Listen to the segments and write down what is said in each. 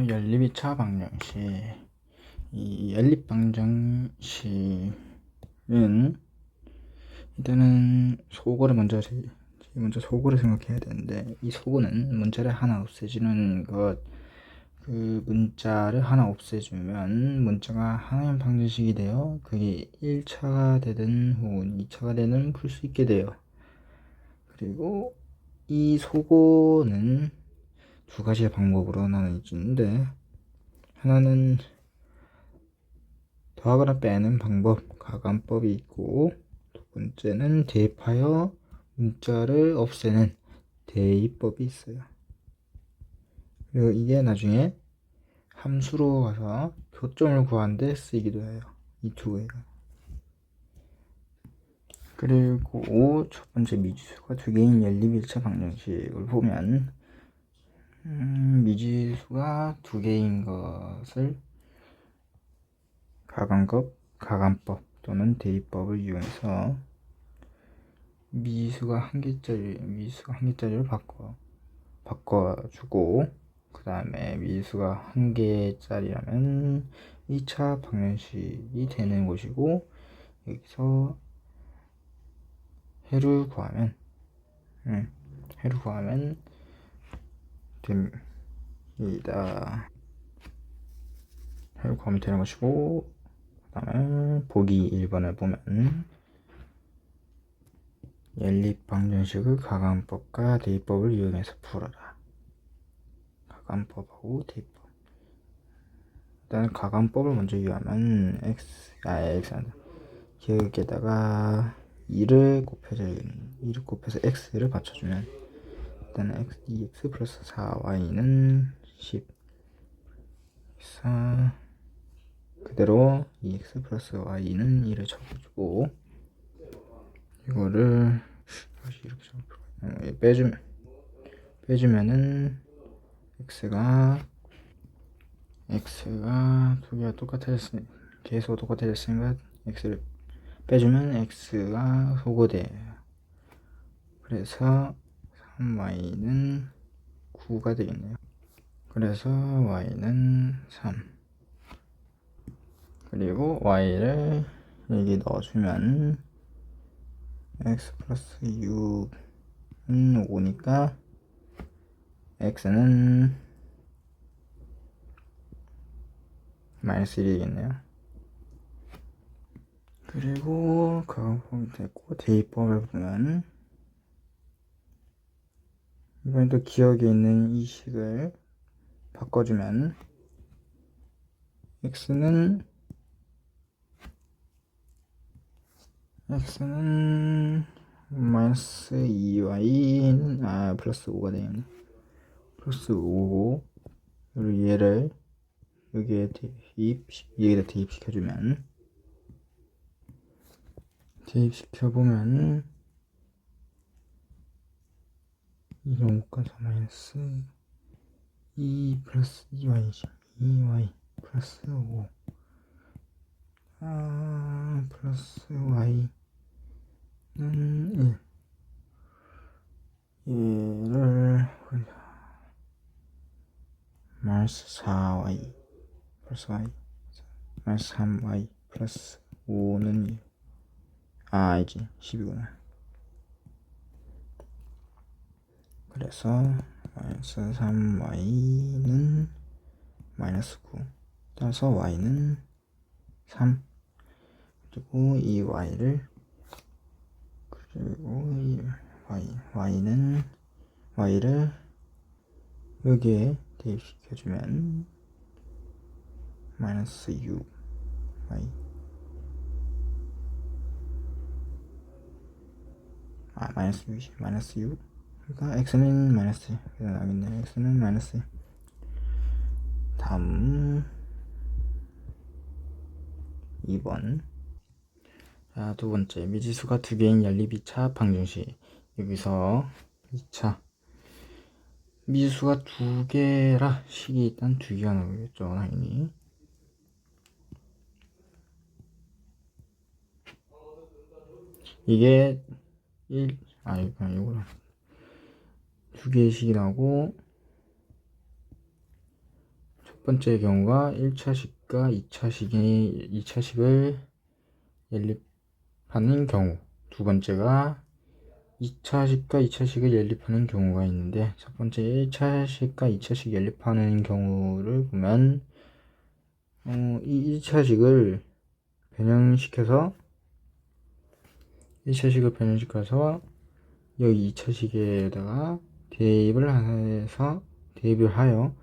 연립 2차 방정식. 이 연립 방정식은 일단은 소거를 먼저 소거를 생각해야 되는데, 이 소거는 문자를 하나 없애주는 것. 그 문자를 하나 없애주면 문자가 하나의 방정식이 되어 그게 1차가 되든 혹은 2차가 되든 풀 수 있게 돼요. 그리고 이 소거는 두 가지의 방법으로 나눠지는데, 하나는 더하거나 빼는 방법, 가감법이 있고, 두 번째는 대입하여 문자를 없애는 대입법이 있어요. 그리고 이게 나중에 함수로 가서 교점을 구하는데 쓰이기도 해요. 이 두 개가. 그리고 첫 번째 미지수가 두 개인 연립 1차 방정식을 보면, 미지수가 두 개인 것을 가감법 또는 대입법을 이용해서 미지수가 한 개짜리로 바꿔주고, 그 다음에 미지수가 한 개짜리라면 2차 방정식이 되는 것이고, 여기서 해를 구하면 됩니다. 해를 구하면 되는 것이고, 그 다음에 보기 1번을 보면 연립 방정식을 가감법과 대입법을 이용해서 풀어라. 가감법하고 대입법. 일단 가감법을 먼저 이용하면 기억에다가 2를 곱해서 x를 받쳐주면, 일단 2x 플러스 4y는 10. 그래서 그대로 2x 플러스 y는 1을 적어주고, 이거를 다시 이렇게 빼주면은 x가 두 개가 똑같아졌으니까, 계속 똑같아졌으니까 x를 빼주면 x가 소거돼요. 그래서 3y는 9가 되겠네요. 그래서 y는 3. 그리고 y를 여기 넣어주면 x 플러스 6은 5니까 x는 마이너스 1이겠네요. 그리고 가감법이 됐고, 대입법을 보면 이번엔 또 기억에 있는 이 식을 바꿔주면 x는 마이너스 2y는 플러스 5가 되겠네. 플러스 5고, 그리고 얘를 여기에다 대입시켜보면 2가 5가서 마이너스 2 플러스 2y이지. 2y 플러스 5 플러스 y는 1. 얘를 마이너스 4y 플러스 y 마이너스 3y 플러스 5는 1. 알지, 10이구나. 그래서 마이너스 3y는 마이너스 9. 따라서 y는 3. 그리고 이 y를 여기에 대입시켜주면 마이너스 6y 마이너스 6이지. 마이너스 6. 그러니까 x는 마이너스 나겠네. x는 마이너스. 다음 2번. 자, 두 번째 미지수가 두 개인 연립 2차 방정식. 여기서 2차 미지수가 두 개라 식이 일단 두 개가 나오겠죠, 당연히. 이게 이거는 두 개의 식이 나오고, 첫 번째 경우가 1차식과 2차식을 연립하는 경우, 두 번째가 2차식과 2차식을 연립하는 경우가 있는데, 첫 번째 1차식과 2차식 연립하는 경우를 보면 이 1차식을 변형시켜서 여기 2차식에다가 대입을 하여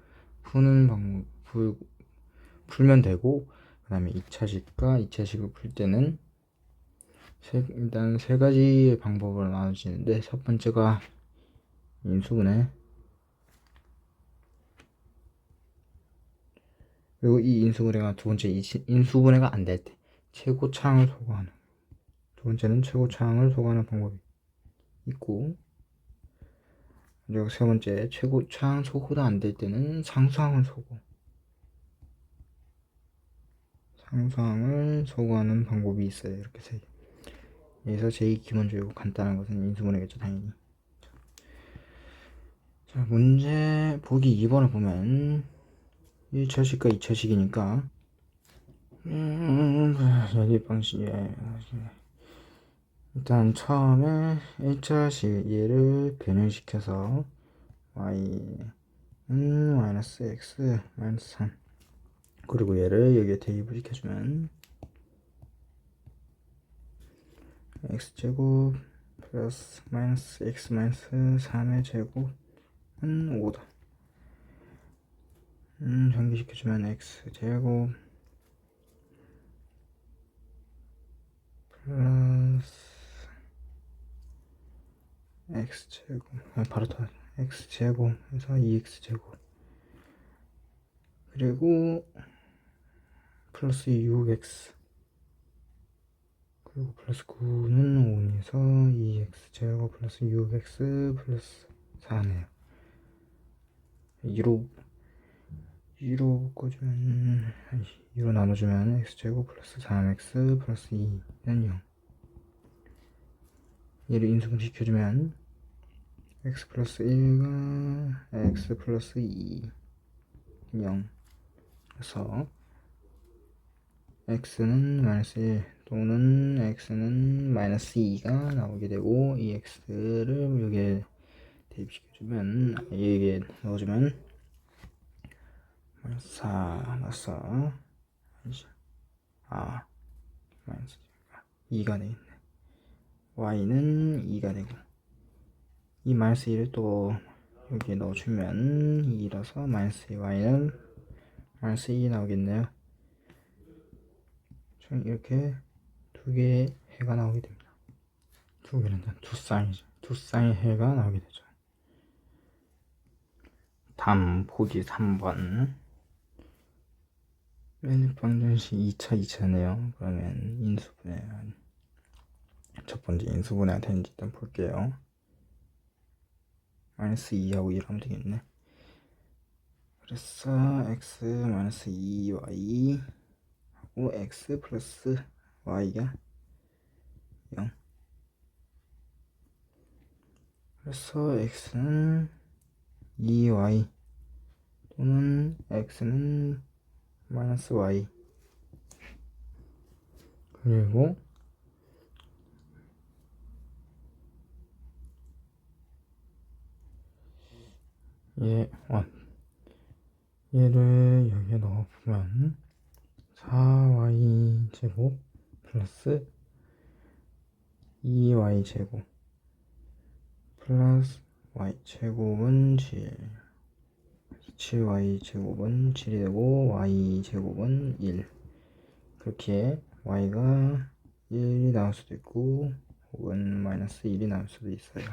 풀면 되고, 그 다음에 2차식과 2차식을 풀 때는 일단 세 가지의 방법으로 나눠지는데, 첫 번째가 인수분해, 그리고 이 인수분해가 두 번째 인수분해가 안 될 때 최고차항을 소거하는, 두 번째는 최고차항을 소거하는 방법이 있고, 그리고 세 번째 최고차항 소거도 안 될 때는 상수항을 소거하는 방법이 있어요. 이렇게 세 개. 여기서 제일 기본적이고 간단한 것은 인수분해겠죠, 당연히. 자, 문제 보기 2번을 보면 1차식과 2차식이니까 연립 방식이 일단 처음에 1차식 얘를 변형시켜서 y는 마이너스 x 마이너스 3, 그리고 얘를 여기에 대입을 시켜주면 x제곱 플러스 마이너스 x 마이너스 3의 제곱은 5다. 전개시켜주면 x제곱 플러스 x제곱, 바로 더 x제곱 해서 2x제곱, 그리고 플러스 6x, 그리고 플러스 9는 5에서 2x제곱 플러스 6x 플러스 4네요. 2로 묶어주면, 2로 나눠주면 x제곱 플러스 3x 플러스 2는 0. 얘를 인수분 시켜주면 x 플러스 1과 x 플러스 2 0. 그래서 x는 마이너스 1 또는 x는 마이너스 2가 나오게 되고, 이 x를 여기에 대입시켜주면, 여기에 넣어주면 마이너스 4 나서 마이너스 2가 되겠네. y는 2가 되고, 이 마이너스 2를 또 여기에 넣어주면 2라서 마이너스 2, y는 마이너스 2 나오겠네요. 이렇게 두 개의 해가 나오게 됩니다. 두 개는 두 쌍의 해가 나오게 되죠. 다음 보기 3번. 연립방정식 2차네요. 그러면 인수분해, 첫 번째 인수분해가 되는지 일단 볼게요. 마이너스 2하고 1 하면 되겠네. 그래서 x 마이너스 2y 하고 x 플러스 y가 0. 그래서 x는 2y 또는 x는 마이너스 y, 그리고 얘를 여기에 넣어보면 4y 제곱 플러스 2y 제곱 플러스 y 제곱은 7, 7y 제곱은 7이 되고 y 제곱은 1. 그렇게 y가 1이 나올 수도 있고 혹은 마이너스 1이 나올 수도 있어요.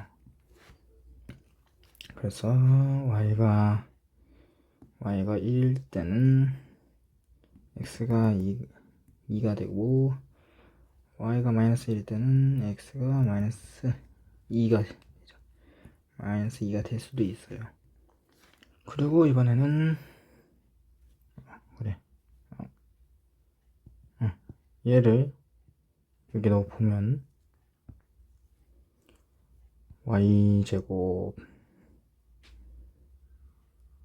그래서 y가 1일 때는 x가 2가 되고, y가 마이너스 1일 때는 x가 마이너스 2가 되죠. 마이너스 2가 될 수도 있어요. 그리고 이번에는 얘를 여기 넣어보면 y제곱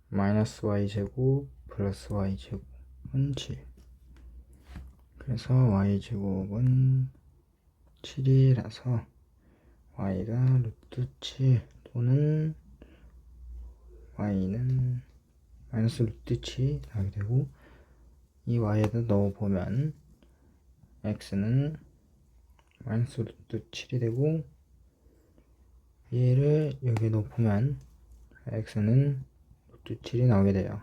마이너스 y제곱 플러스 y제곱은 7. 그래서 y제곱은 7이라서 y가 루트 7 또는 y는 마이너스 루트 7이 나오게 되고, 이 y에다 넣어보면 x는 마이너스 루트 7이 되고, 얘를 여기에 넣어보면 x는 루트 7이 나오게 돼요.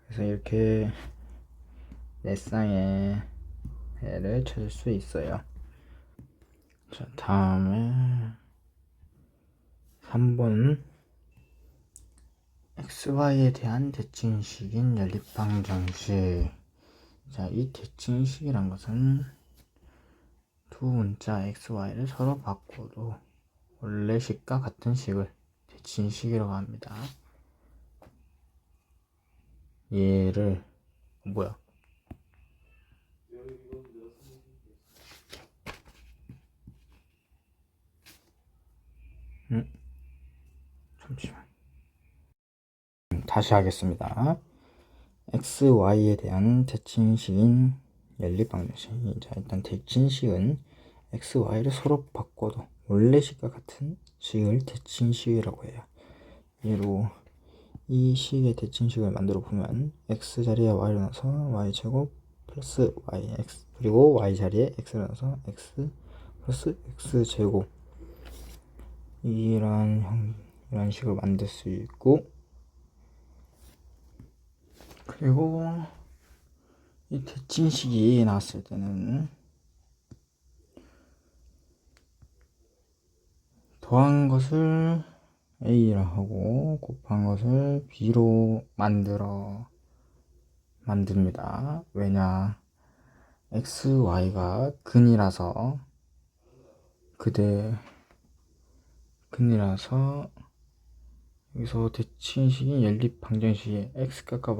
그래서 이렇게 네 쌍의 해를 찾을 수 있어요. 자, 다음에 3번 xy에 대한 대칭식인 연립방정식. 자, 이 대칭식이란 것은 두 문자 xy를 서로 바꿔도 원래 식과 같은 식을 대칭식이라고 합니다. 얘를 뭐야? 잠시만. 다시 하겠습니다. xy에 대한 대칭식인 연립방정식. 자, 일단 대칭식은 xy를 서로 바꿔도 원래 식과 같은 식을 대칭식이라고 해요. 예로 이 식의 대칭식을 만들어 보면 x 자리에 y를 넣어서 y제곱 플러스 yx, 그리고 y 자리에 x를 넣어서 x 플러스 x제곱, 이런 식을 만들 수 있고, 그리고 이 대칭식이 나왔을 때는 더한 것을 a라 하고 곱한 것을 b로 만듭니다. 왜냐, xy가 근이라서 여기서 대칭식인 연립방정식에 x값과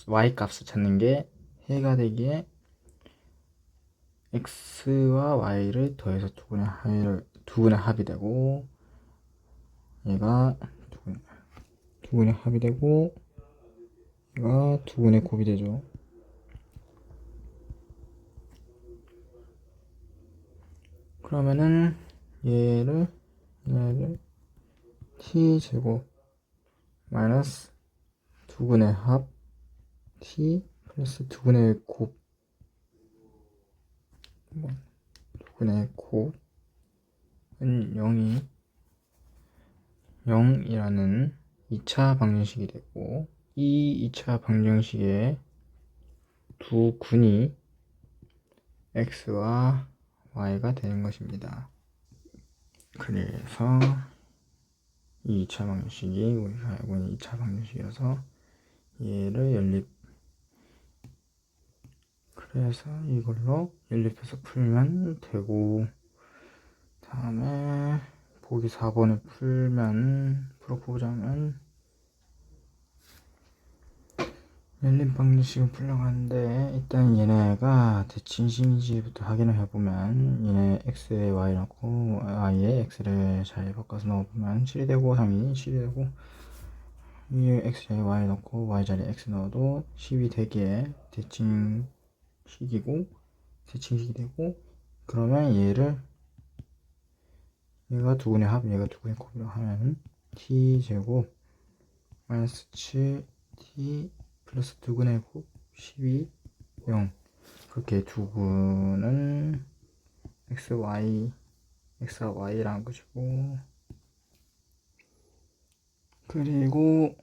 y값을 찾는 게 해가 되기에 x와 y를 더해서 두 분의 합이 되고, 얘가 두 분의 합이 되고, 얘가 두 분의 곱이 되죠. 그러면은 얘를 t제곱 마이너스 두 분의 합 t 플러스 두 분의 곱, 두 분의 곱은 0이라는 2차 방정식이 되고, 이 2차 방정식의 두 근이 x와 y가 되는 것입니다. 그래서 이 2차 방정식이 우리가 알고 있는 2차 방정식이어서 얘를 그래서 이걸로 연립해서 풀면 되고, 다음에 보기 4번을 풀어보자면 연립방정식을 풀려가는데, 일단 얘네가 대칭식인지부터 확인을 해보면, 얘네 x에 y 넣고 y에 x를 잘 바꿔서 넣어보면 7이 되고 3이 7이 되고, 위에 x에 y 넣고 y 자리에 x 넣어도 10이 되기에 대칭식이 되고, 그러면 얘가 두 분의 합, 얘가 두 분의 곱이라고 하면 t제곱 마이너스 7t 플러스 두 분의 곱 12, 0. 그렇게 두 분은 x와 y라는 것이고, 그리고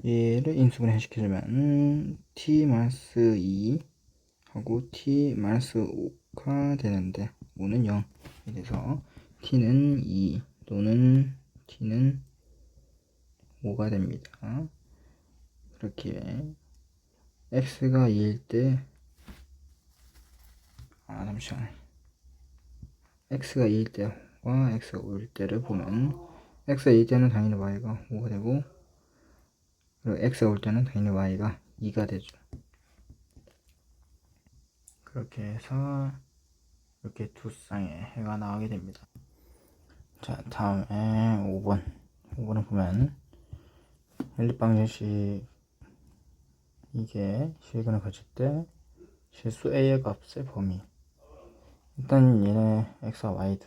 얘를 인수분해 시켜주면 t-2 하고 t-5가 되는데 5는 0이 돼서 t는 2 또는 t는 5가 됩니다. 그렇게 x가 2일 때 x가 2일 때와 x가 5일 때를 보면, x가 2일 때는 당연히 y가 5가 되고, 그리고 x가 올 때는 당연히 y가 2가 되죠. 그렇게 해서 이렇게 두 쌍의 해가 나오게 됩니다. 자, 다음에 5번을 보면 연립방정식 이게 실근을 가질 때 실수 a의 값의 범위. 일단 얘네 x와 y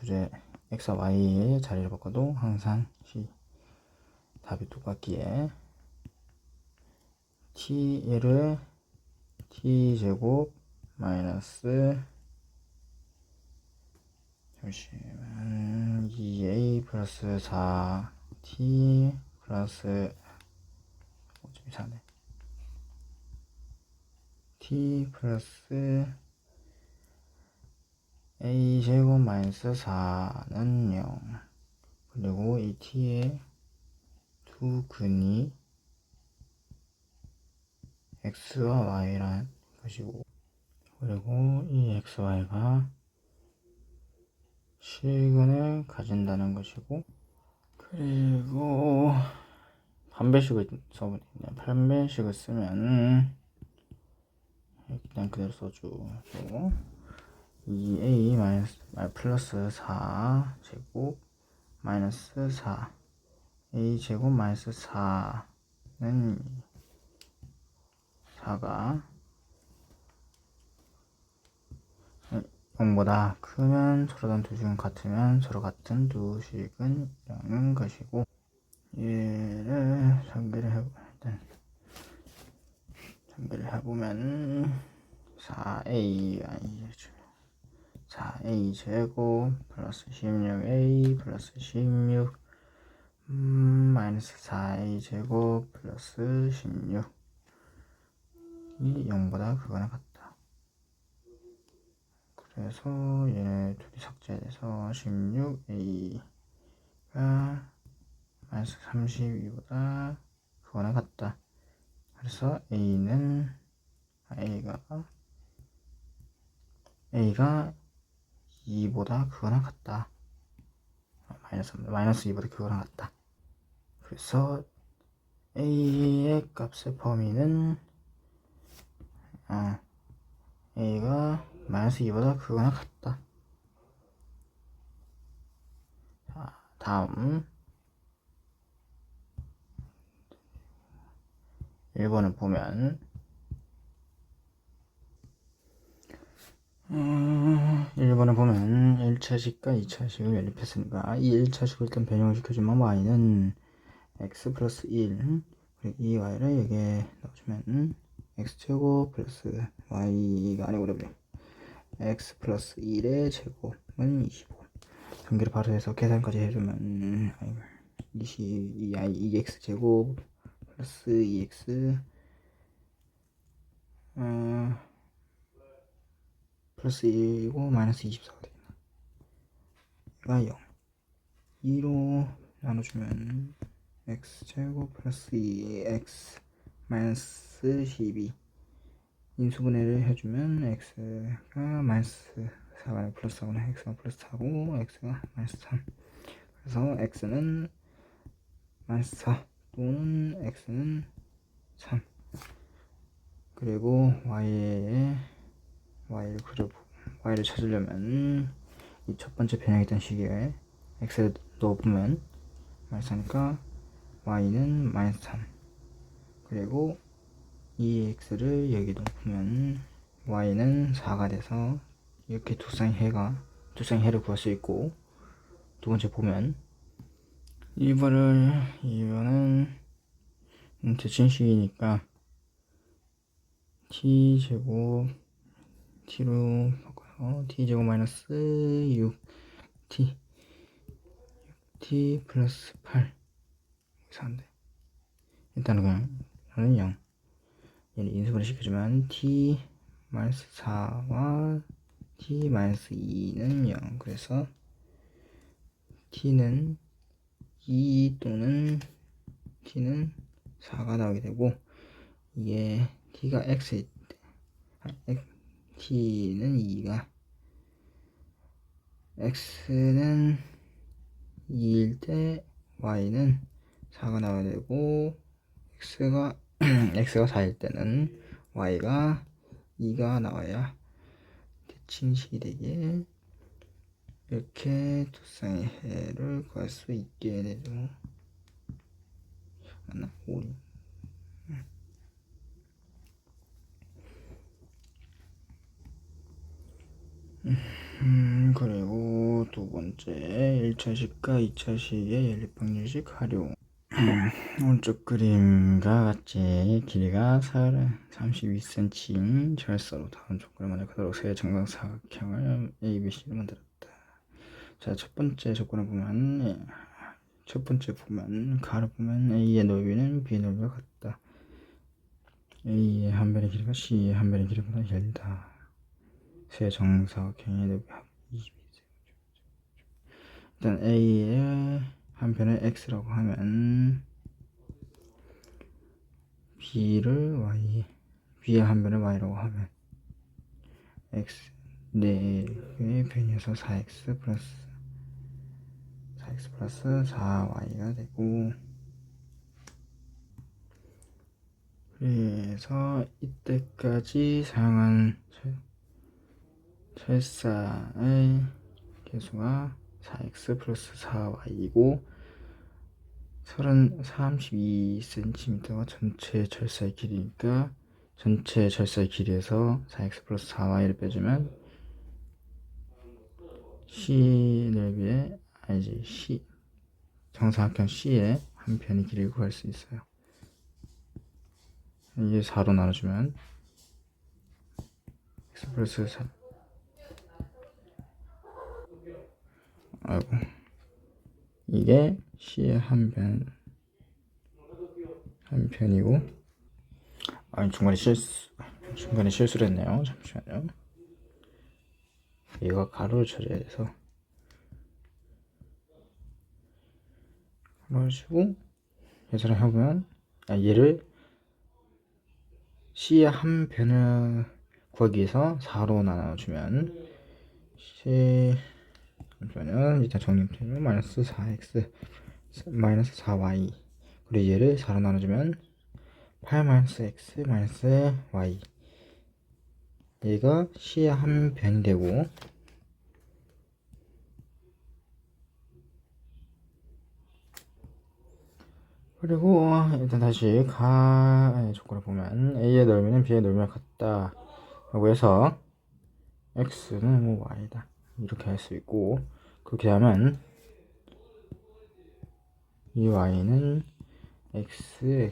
x와 y의 자리를 바꿔도 항상 답이 똑같기에 얘를 t제곱 마이너스 2a 플러스 4t 플러스 좀 이상하네. t 플러스 a제곱 마이너스 4는 0. 그리고 이 t의 두 근이 x와 y라는 것이고, 그리고 이 xy가 실근을 가진다는 것이고, 그리고 판별식을 써버리네. 판별식을 쓰면 그냥 그대로 써주고 2a 마이너스 플러스 4 제곱 마이너스 4 a 제곱 마이너스 4는 4가 0보다 크면 서로 다른 두 식은 같으면 서로 같은 두 식은 0인 것이고, 얘를 전개를 해보면 4a 제곱 플러스 16a 플러스 16 마이너스 4a 제곱 플러스 16이 0보다 크거나 같다. 그래서 얘네 둘이 삭제돼서 16a가 마이너스 32보다 크거나 같다. 그래서 a가 2보다 크거나 같다. 마이너스 2보다 크거나 같다. 그래서 a의 값의 범위는 a가 마이너스 2보다 크거나 같다. 자, 다음 1번을 보면 1차식과 2차식을 연립했으니까 이 1차식을 일단 변형을 시켜주면 y는 x 플러스 1, 그리고 이 y를 여기에 넣어주면 x제곱 플러스 y가 아니고 그러면 x 플러스 1의 제곱은 25. 전개를 바로 해서 계산까지 해주면 2x 플러스 2x 플러스 1이고 마이너스 24가 되겠네. 얘가 0. 2로 나눠주면 x제곱 플러스 2x 마이너스 12. 인수분해를 해주면 x가 마이너스 4가 플러스 4구나. x가 플러스 4고 x가 마이너스 3. 그래서 x는 마이너스 4 또는 x는 3. 그리고 y를 찾으려면 이 첫 번째 변형했던 시기에 x를 넣어보면 마이너스 하니까 y는 마이너스 3. 그리고 이 x를 여기 넣으면 y는 4가 돼서 이렇게 두 쌍의 해를 구할 수 있고, 두 번째 보면 2번은 대칭식이니까 t제곱 t로 바꿔서 t제곱 마이너스 6t 플러스 8 이상한데 일단은 그냥 저는 0. 얘를 인수분해 시켜주면 t 마이너스 4와 t 마이너스 2는 0. 그래서 t는 2 또는 t는 4가 나오게 되고, 이게 t가 x일 때 t는 2가 x는 2일 때 y는 4가 나와야 되고, x가 4일 때는 y가 2가 나와야 대칭식이 되게 이렇게 두 쌍의 해를 구할 수 있게 되죠. 맞나? 5. 그리고 두 번째 1차식과 2차식의 연립방정식 활용. 오른쪽 그림과 같이 길이가 32cm인 절사로 다음 조건을 만족하도록 세 정각삼각형을 ABC를 만들었다. 자, 첫 번째 보면 가로 보면 A의 넓이는 B의 넓이와 같다. A의 한 변의 길이가 C의 한 변의 길이보다 길다. 세 정사각형의 넓이 합 22cm. 일단 A의 한 변을 X라고 하면 B의 한 변을 Y라고 하면 X 4개의 변이어서 4X 플러스 4Y가 되고, 그래서 이때까지 사용한 철사의 개수가 4X 플러스 4Y이고 32cm가 전체 철사의 길이니까 전체 철사의 길이에서 4X 플러스 4Y를 빼주면 정사각형 C의 한 편의 길이를 구할 수 있어요. 이게 4로 나눠주면 X 플러스 4 이게 C의 한 편이고, 중간에 실수를 했네요. 잠시만요. 얘가 가로를 쳐줘야 돼서 가로를 치고 계산을 해보면 얘를 C의 한 변을 구하기 위해서 4로 나눠주면 잠시만요. 일단 정리해보면 마이너스 4x 마이너스 4y, 그리고 얘를 4로 나눠주면 8 마이너스 x 마이너스 y, 얘가 C의 한 변이 되고, 그리고 일단 다시 조건을 보면 A의 넓이는 B의 넓이와 같다 라고 해서 X는 뭐 Y다 이렇게 할 수 있고, 그렇게 하면 이 Y는 X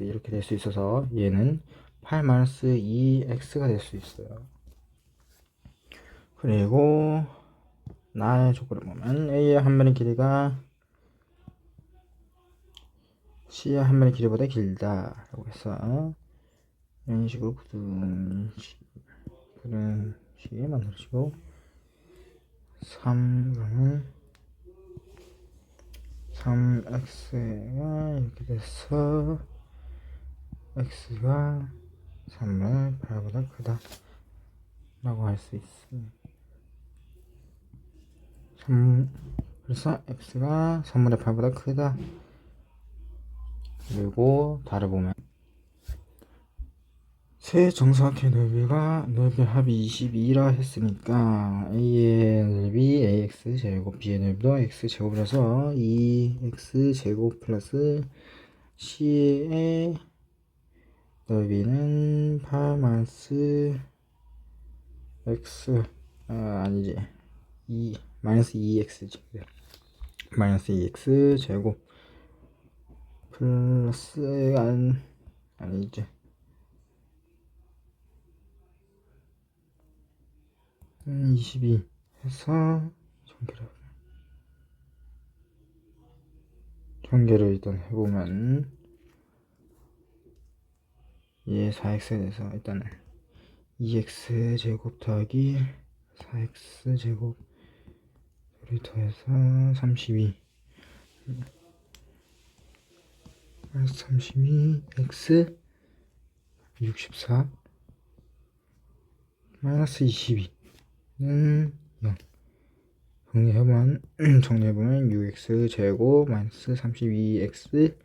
이렇게 될 수 있어서 얘는 8-2X가 될 수 있어요. 그리고 나의 조건을 보면 A의 한 변의 길이가 C의 한 변의 길이보다 길다 라고 해서 이런 식으로 구등식이 만들어지고, 3은 3x가 이렇게 돼서 x가 3분의 8보다 크다 라고 할 수 있습니다. 그래서 x가 3분의 8보다 크다. 그리고 달을 보면 세 정사각형의 넓이 합이 22라 했으니까 A의 넓이 AX제곱, B의 넓이도 X제곱이라서 2X제곱 플러스 C의 넓이는 8 마이너스 X 아니지 마이너스 2X지. 마이너스 2X제곱 플러스 아니지 22 해서 전개를 일단 해보면 얘 4x에 대해서 일단은 2x제곱 더하기 4x제곱 를 더해서 32 x 64 마이너스 22는 0. 정리해보면 6x제곱 마이너스 32x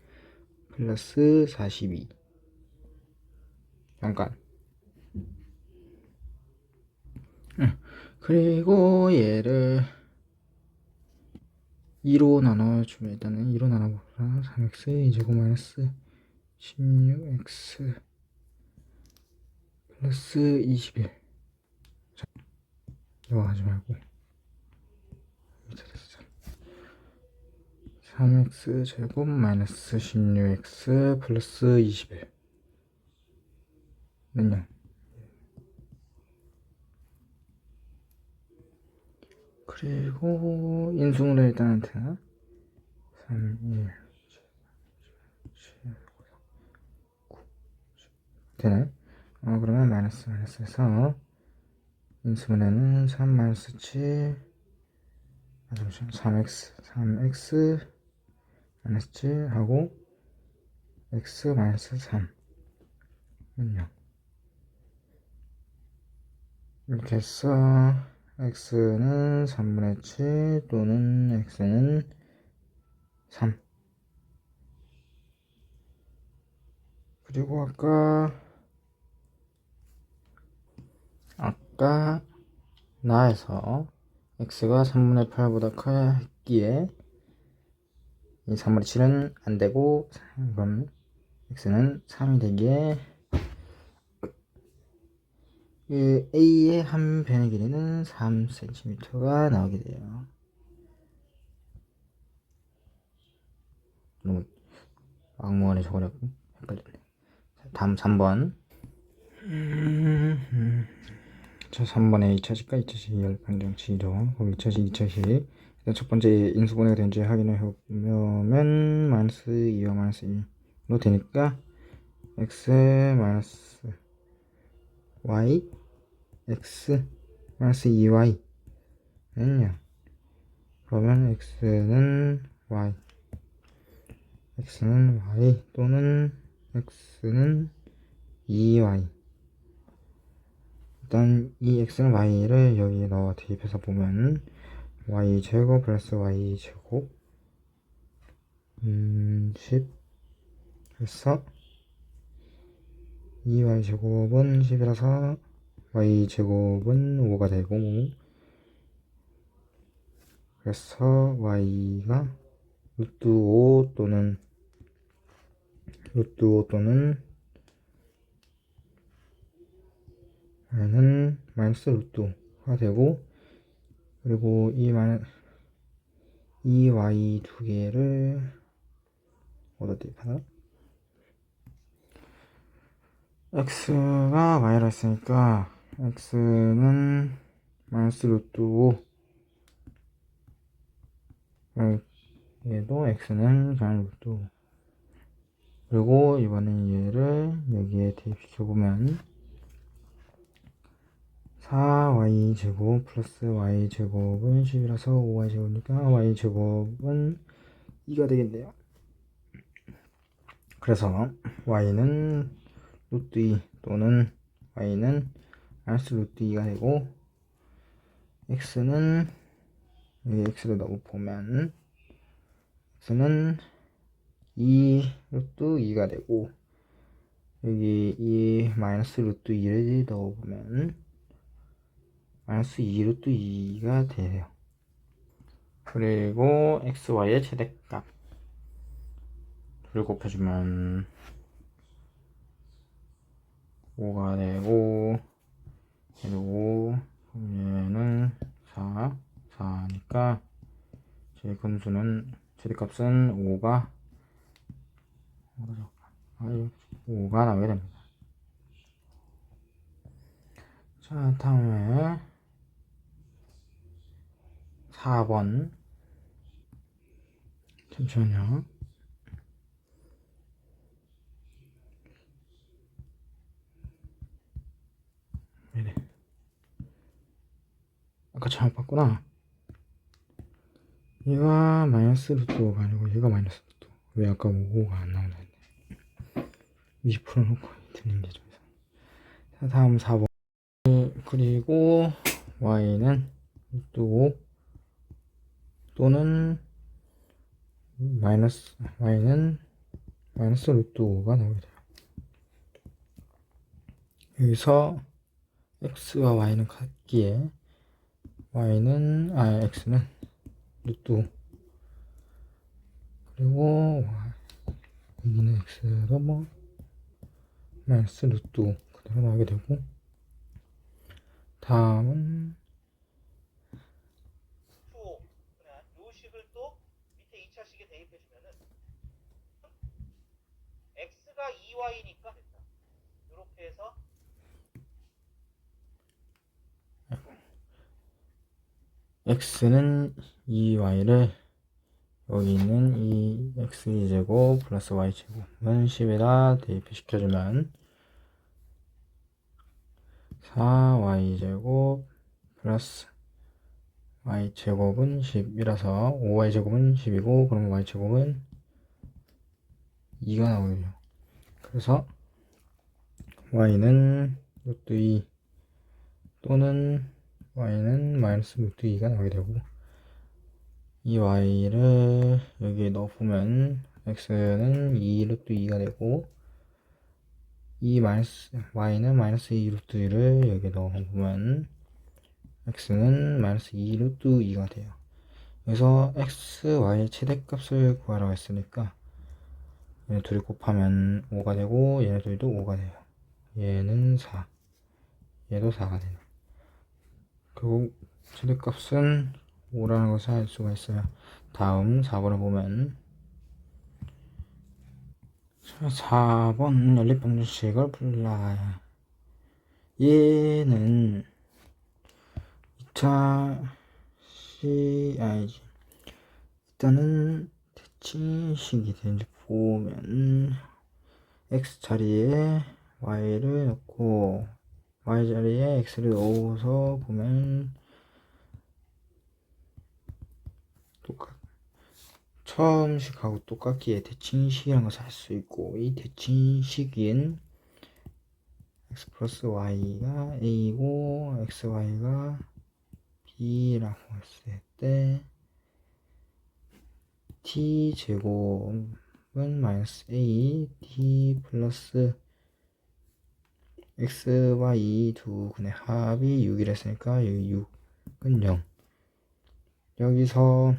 플러스 42. 잠깐. 그리고 얘를 2로 나눠주면 일단은 2로 나눠보라. 3x 제곱 마이너스 16x 플러스 21. 자, 이거 하지 말고 3x 제곱 마이너스 16x 플러스 21 는 0. 그리고 인수분해 일단 한테나 3, 1, 7, 9 되네. 그러면 마이너스에서 인수분해는 3 마이너스 7 잠시만 3x 마이너스 7 하고 x 마이너스 3은 0 이렇게 해서 x는 3분의 7 또는 x는 3 그리고 아까 나에서 x가 3분의 8보다 커야 했기에 이 3분의 7은 안되고 그럼 x는 3이 되기에 그 a의 한 변의 길이는 3cm가 나오게 돼요. 너무 악무원에 적어렸고 헷갈렸네. 다음 3번. 자, 3번에 2차식과 2차식 열반경 지도 그럼 2차식 2차식 일단 첫 번째 인수분해가 된지 확인을 해보면 마이너스 2와 마이너스 2로 되니까 x 마이너스 y x 마이너스 2y 는 0 그러면 x는 y 또는 x는 2y 일단 이 x는 y를 여기 넣어 대입해서 보면 y제곱 플러스 y제곱 10 그래서 2y제곱은 10이라서 y제곱은 5가 되고 그래서 y가 루트 5 또는 y는 마이너스 루트 5가 되고 그리고 이 y 두 개를 어디다 대입하나? x가 y라 했으니까 x는 마이너스 루트 5 얘도 x는 그냥 루트 5 그리고 이번엔 얘를 여기에 대입시켜보면 4y제곱 플러스 y제곱은 10이라서 5y제곱이니까 y제곱은 2가 되겠네요. 그래서 y는 루트 2 또는 y는 마이너스 루트 2가 되고 x는 여기 x를 넣어보면 x는 2 루트 2가 되고 여기 이 마이너스 루트 2를 넣어보면 마이너스 2 루트 2가 돼요. 그리고 xy의 최대값 둘 곱해주면 5가 되고 얘는 5 얘는 4니까 제 근수는 최대값은 5가 나오게 됩니다. 자, 다음에 4번 잠시만요. 이래. 아까 잘못 봤구나. 얘가 마이너스 루트 5가 아니고 얘가 마이너스 루트 5. 왜 아까 5가 안 나오나 했네. 20% 놓고 틀린 게 좀 이상. 자, 다음 4번. 그리고 y는 루트 5 또는 y는 마이너스 루트 5가 나오게 돼요. 여기서 x와 y는 같기에 x는 루트 5 그리고 여기는 x가 마이너스 루트 5 그대로 나오게 되고 다음은 요 식을 또 밑에 2차식에 대입해 x가 2y니까 됐다. 이렇게 해서 x는 2y를 여기 있는 이 x2제곱 플러스 y제곱은 10에다 대입시켜주면 4y제곱 플러스 y제곱은 10이라서 5y제곱은 10이고 그러면 y제곱은 2가 나오네요. 그래서 y는 루트 2 또는 y는 마이너스 루트 2가 나오게 되고 이 y를 여기에 넣어보면 x는 2 루트 2가 되고 이 마이너스 y는 마이너스 2 루트 2를 여기에 넣어보면 x는 마이너스 2 루트 2가 돼요. 그래서 x, y의 최대값을 구하라고 했으니까 얘네 둘이 곱하면 5가 되고 얘네 둘도 5가 돼요. 얘는 4 얘도 4가 되네. 결국 최대값은 5라는 것을 알 수가 있어요. 다음 4번을 보면 4번 연립방정식을 풀라. 얘는 2차 아니지. 일단은 대칭식이 되는지 보면 x 자리에 y를 넣고 y 자리에 x를 넣어서 보면 처음 식하고 똑같기에 대칭식이라는 것을 알 수 있고 이 대칭식인 x 플러스 y가 a이고 xy가 b라고 했을 때 t제곱은 마이너스 a t 플러스 x와 2 두 근의 합이 6이라 했으니까 여기 6은 0. 여기서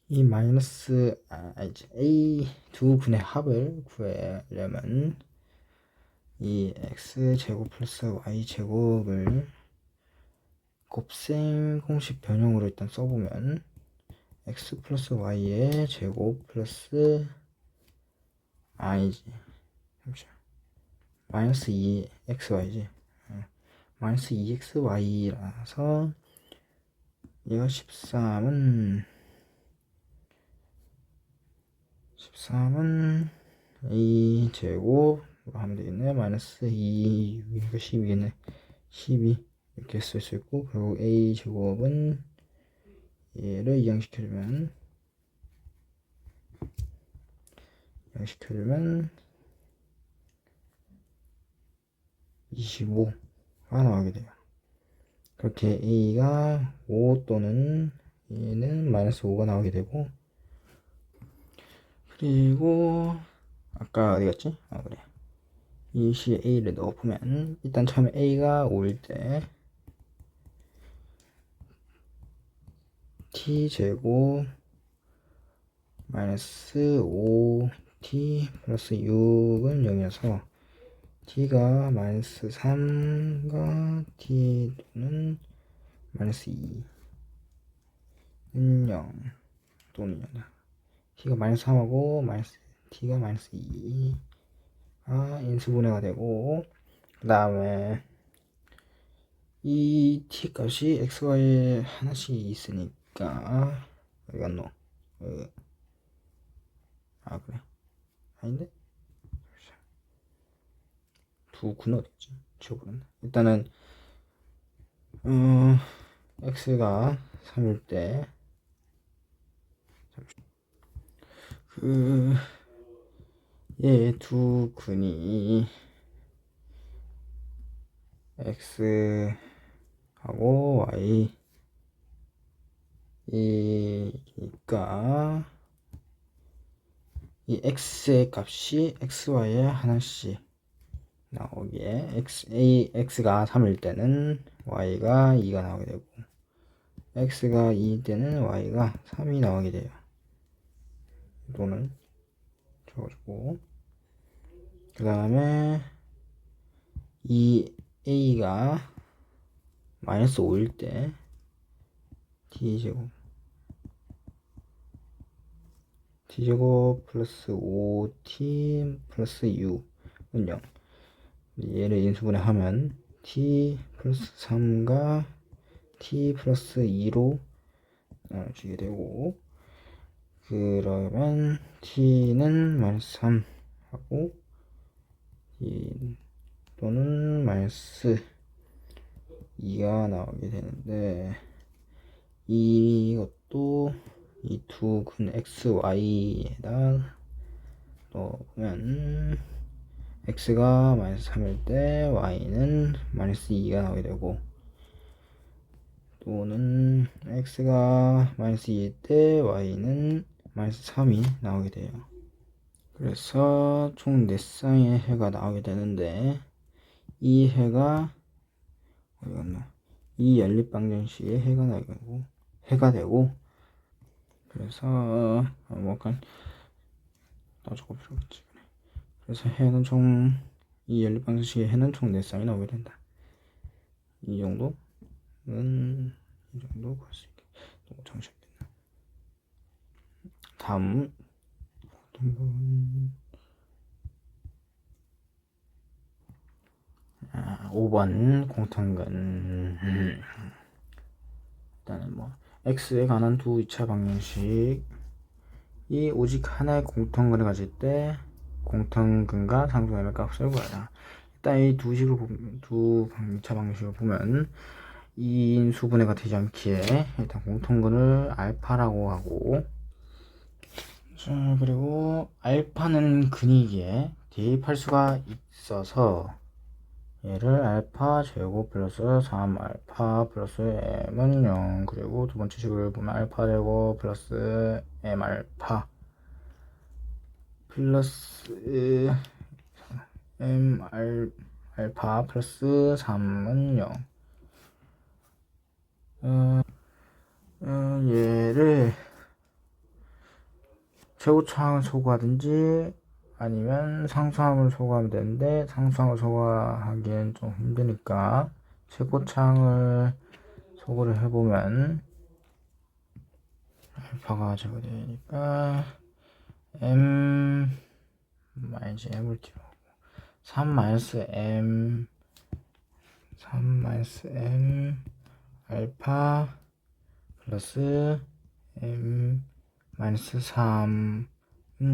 이 마이너스 a 두 근의 합을 구하려면 이 x제곱 플러스 y제곱을 곱셈 공식 변형으로 일단 써보면 x 플러스 y의 제곱 플러스 i지. 잠시만. 마이너스 2xy지. 마이너스 2xy라서 얘가 13은 a 제곱으로 하면 되겠네. 마이너스 2 6이니까 12겠네. 12 이렇게 쓸 수 있고 그리고 a 제곱은 얘를 이항시켜주면 25가 나오게 돼요. 그렇게 a가 5 또는 얘는 마이너스 5가 나오게 되고 그리고 아까 어디 갔지? 아 그래. 이 시에 a를 넣어보면 일단 처음에 a가 5일 때 t제곱 마이너스 5t 플러스 6은 0이어서 t가 마이너스 3과 t는 마이너스 2는 0 또는 0이다. t가 마이너스 3하고 마이너스 t가 마이너스 2가 인수분해가 되고 그 다음에 이 t 값이 xy에 하나씩 있으니까 어디 갔노? 아 그래 아닌데? 두 근은 어딨지? 지워버렸네. 일단은 x가 3일 때 얘 두 근이 x하고 y이니까 이 x의 값이 xy에 하나씩 나오기에 x가 3일 때는 y가 2가 나오게 되고 x가 2일 때는 y가 3이 나오게 돼요. 또는 적어주고 그 다음에 이 a가 마이너스 5일 때 t제곱 t제곱 플러스 5t 플러스 u는 0. 얘를 인수분해하면 t 플러스 3가 t 플러스 2로 나눠지게 되고, 그러면 t는 마이너스 3 하고 또는 마이너스 2가 나오게 되는데, 이것도 이 두 근 xy에다 넣으면 x가 마이너스 3일 때 y는 마이너스 2가 나오게 되고, 또는 x가 마이너스 2일 때 y는 마이너스 3이 나오게 돼요. 그래서 총 4쌍의 해가 나오게 되는데, 이 해가 어디 갔나? 이 연립방정식의 해가 되고, 그래서 뭐 약간 적어 필요 없지. 그래서 해는 이 연립방정식의 해는 총 4쌍이 나오게 된다. 이 정도 구할 수 있게 너무 장시했겠나. 다음 5번 공통근. 일단은 뭐 x에 관한 두 2차 방정식이 오직 하나의 공통근을 가질 때 공통근과 상수함의 값을 구하라. 일단 이 두 2차 방정식을 보면 2인 수분해가 되지 않기에 일단 공통근을 알파라고 하고, 자, 그리고 알파는 근이기에 대입할 수가 있어서 얘를 알파 제곱 플러스 3 알파 플러스 m은 0, 그리고 두 번째 식을 보면 알파 제곱 플러스 m 알파 플러스 m 알파 플러스 3은 0. 얘를 최고차항을 소구하든지 아니면 상수함을 소구하면 되는데, 상수함을 소구하기엔 좀 힘드니까 최고차항을 소구를 해보면 알파가 제거되니까 m 마이너스 m을 뒤로하고 3 마이너스 m 알파 플러스 m 마이너스 3은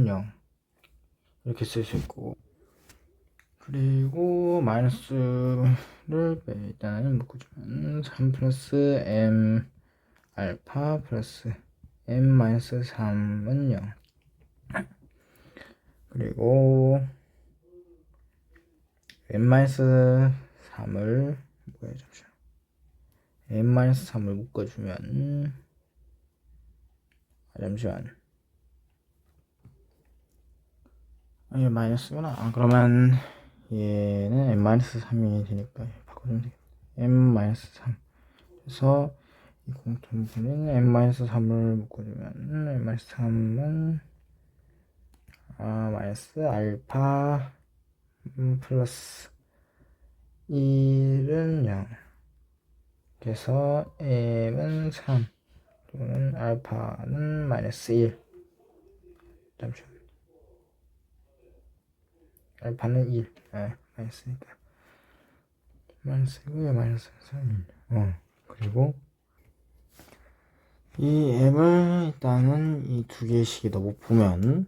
0 이렇게 쓸 수 있고, 그리고 마이너스를 일단은 묶어주면 3 플러스 m 알파 플러스 m 마이너스 3은 0. 그리고 m 마이너스 3을 m 마이너스 3을 묶어주면 잠시만, 이게 마이너스구나. 그러면 얘는 m-3이 되니까 바꿔주면 되겠다. m-3. 그래서 이 공통분인 m-3을 묶어주면 m-3은 마이너스 알파 플러스 1은 0. 그래서 m은 3 또는 알파는 마이너스 1. 잠시만, 알파는 1. 마이너스니까 마이너스고요. 마이너스 3. 그리고 이 m을 일단은 이 두 개씩 너무 보면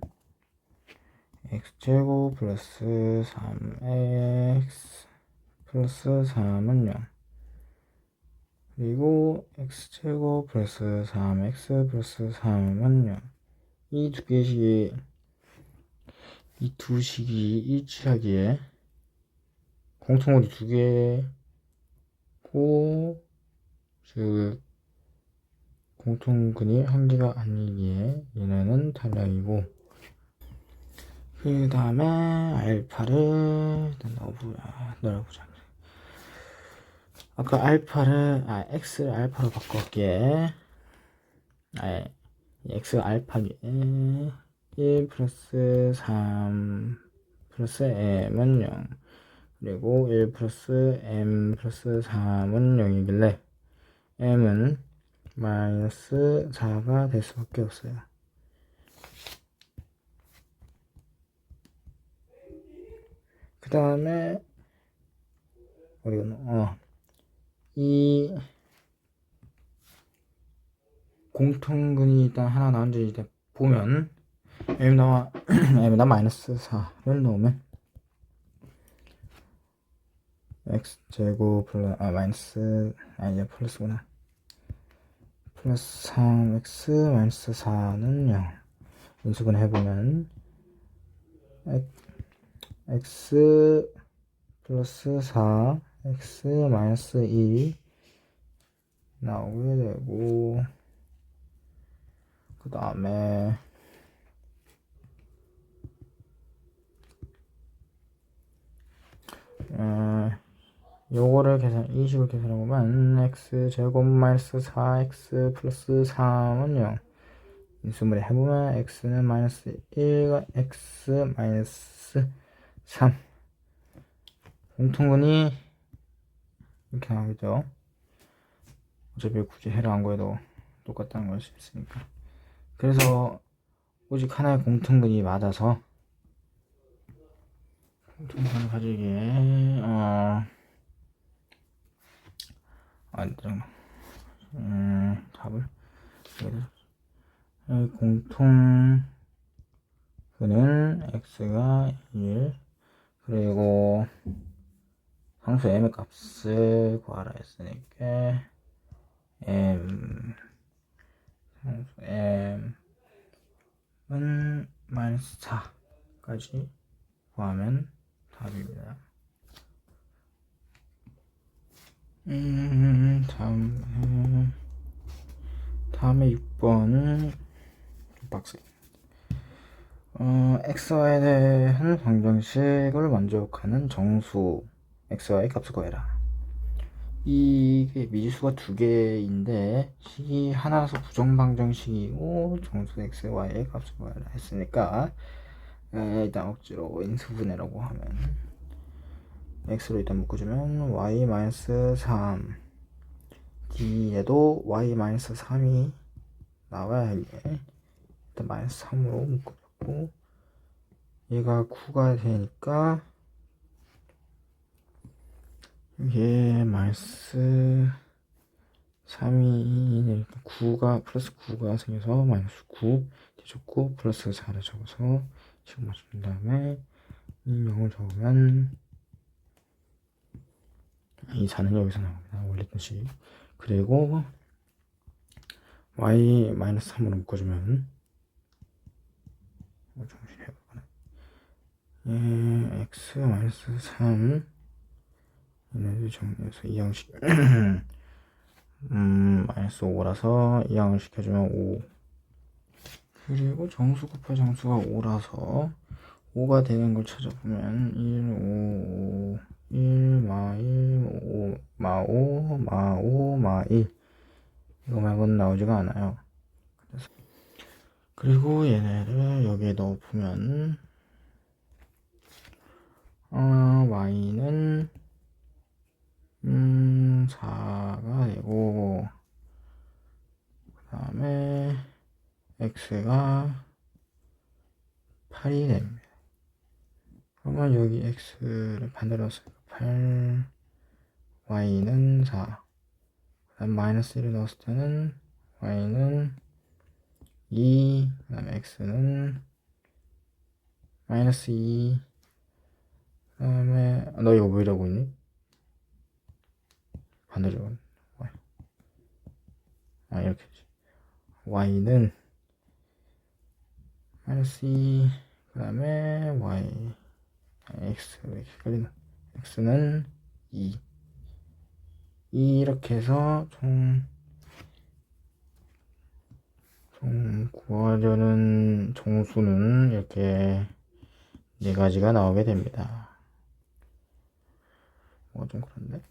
x제곱 플러스 3x 플러스 3은 0, 그리고 x제곱 플러스 3x 플러스 3은 0. 이 두 식이 일치하기에 공통원이 두 개고, 즉 공통근이 한 개가 아니기에 얘네는 탈락이고, 그 다음에 알파를 일단 넣어보자. 아까 x를 알파로 바꿨기에 x가 알파기에 1 플러스 3 플러스 m은 0, 그리고 1 플러스 m 플러스 3은 0이길래 m은 마이너스 4가 될 수밖에 없어요. 그 다음에 이 공통근이 일단 하나 나온지 일단 보면 m에다 마이너스 4를 넣으면 x제곱 마이너스 이제 플러스구나. 플러스 3x 마이너스 4는 0. 인수분 해보면 x 플러스 4 x 마이너스 2 나오게 되고, 그 다음에 요거를 이 식으로 계산해보면 x 제곱 마이너스 4x 플러스 3은 0. 인수분해 해보면 x는 마이너스 1과 x 마이너스 3. 공통근이 이렇게 나오겠죠. 어차피 굳이 해를 안 구해도 똑같다는 걸 수 있으니까. 그래서 오직 하나의 공통근이 맞아서 공통근을 가지기에 답을 공통근은 x가 1, 그리고 상수 m의 값을 구하라 했으니까 상수 m은 마이너스 4까지 구하면 답입니다. 다음에 6번은 빡세. xy에 대한 방정식을 만족하는 정수 xy의 값을 구해라. 이게 미지수가 두 개인데 식이 하나라서 부정방정식이고 정수 xy의 값을 구해라 했으니까 일단 억지로 인수분해라고 하면 x로 일단 묶어주면 y-3 d에도 y-3이 나와야 해. 일단 마이너스 3으로 묶어줬고, 얘가 9가 되니까 이게 마이너스 3이 되니까 9가 플러스 9가 생겨서 마이너스 9 뒤집고 플러스 4를 적어서 지금 맞춘 다음에 이 0을 적으면 이 4는 여기서 나옵니다. 원랬던 식. 그리고 y-3으로 묶어주면 x-3 얘네들 정리해서 이 양식 마이너스 5라서 이 양을 시켜주면 5, 그리고 정수 곱하기 정수가 5라서 5가 되는 걸 찾아보면 1, 5, 1, 마 1, 5, 마 5, 마 5, 마 1 이거 말고는 나오지가 않아요. 그리고 얘네를 여기에 넣어보면 y는 4가 되고, 그 다음에 x가 8이 됩니다. 그러면 여기 x를 반대로 넣었으니까 8, y는 4, 그 다음 마이너스 1을 넣었을 때는 y는 2, 그 다음에 x는 마이너스 2, 그 다음에 너 이거 왜 이러고 있니? 반대로 y 이렇게 y는 마이너스 2, 그 다음에 y x 왜 이렇게 헷갈리나? x는 2 이렇게 해서 총 구하려는 정수는 이렇게 4가지가 나오게 됩니다. 좀 그런데